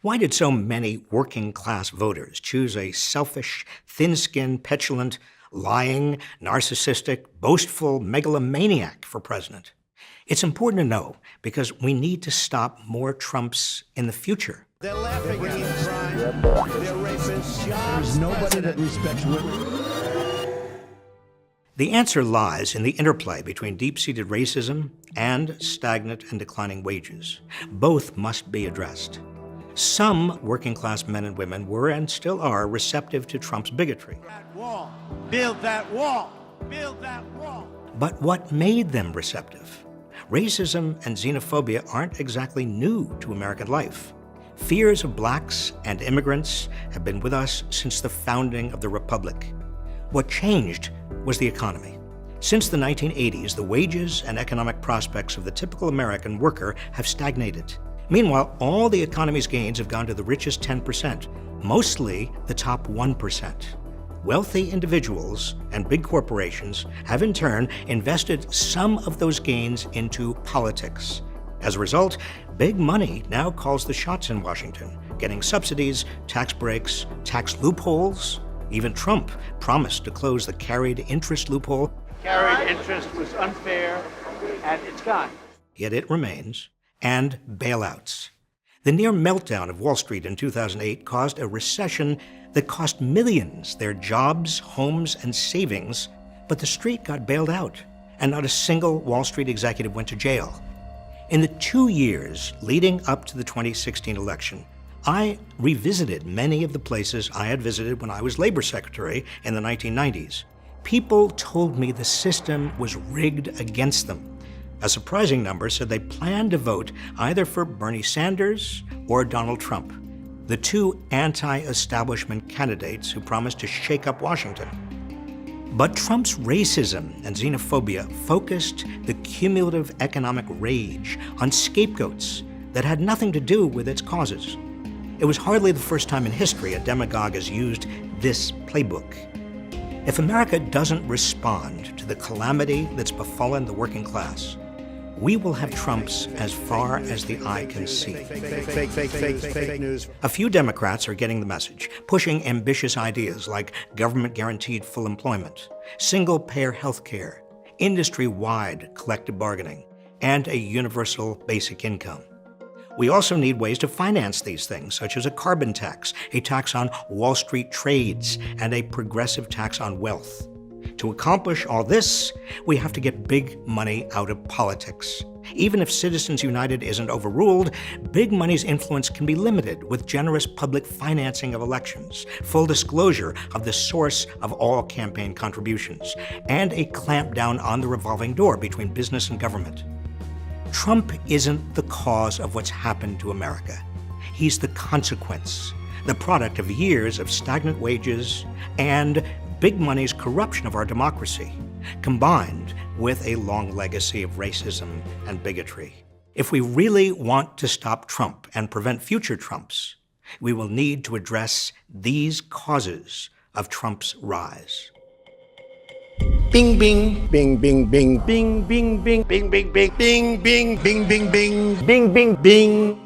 Why did so many working-class voters choose a selfish, thin-skinned, petulant, lying, narcissistic, boastful megalomaniac for president? It's important to know because we need to stop more Trumps in the future. They're laughing at crime. They're rapists. There's nobody that respects women. The answer lies in the interplay between deep-seated racism and stagnant and declining wages. Both must be addressed. Some working-class men and women were and still are receptive to Trump's bigotry. That wall. Build that wall. Build that wall. But what made them receptive? Racism and xenophobia aren't exactly new to American life. Fears of blacks and immigrants have been with us since the founding of the Republic. What changed was the economy. Since the 1980s, the wages and economic prospects of the typical American worker have stagnated. Meanwhile, all the economy's gains have gone to the richest 10%, mostly the top 1%. Wealthy individuals and big corporations have in turn invested some of those gains into politics. As a result, big money now calls the shots in Washington, getting subsidies, tax breaks, tax loopholes. Even Trump promised to close the carried interest loophole. Carried interest was unfair, and it's gone. Yet it remains. And bailouts. The near meltdown of Wall Street in 2008 caused a recession that cost millions their jobs, homes, and savings, but the street got bailed out, and not a single Wall Street executive went to jail. In the 2 years leading up to the 2016 election, I revisited many of the places I had visited when I was labor secretary in the 1990s. People told me the system was rigged against them. A surprising number said they planned to vote either for Bernie Sanders or Donald Trump, the two anti-establishment candidates who promised to shake up Washington. But Trump's racism and xenophobia focused the cumulative economic rage on scapegoats that had nothing to do with its causes. It was hardly the first time in history a demagogue has used this playbook. If America doesn't respond to the calamity that's befallen the working class, we will have Trumps as far as the eye can see. Fake news. A few Democrats are getting the message, pushing ambitious ideas like government-guaranteed full employment, single-payer health care, industry-wide collective bargaining, and a universal basic income. We also need ways to finance these things, such as a carbon tax, a tax on Wall Street trades, and a progressive tax on wealth. To accomplish all this, we have to get big money out of politics. Even if Citizens United isn't overruled, big money's influence can be limited with generous public financing of elections, full disclosure of the source of all campaign contributions, and a clampdown on the revolving door between business and government. Trump isn't the cause of what's happened to America. He's the consequence, the product of years of stagnant wages and big money's corruption of our democracy, combined with a long legacy of racism and bigotry. If we really want to stop Trump and prevent future Trumps, we will need to address these causes of Trump's rise. Bing, bing, bing, bing, bing, bing, bing, bing, bing, bing, bing, bing, bing, bing, bing, bing, bing, bing, bing.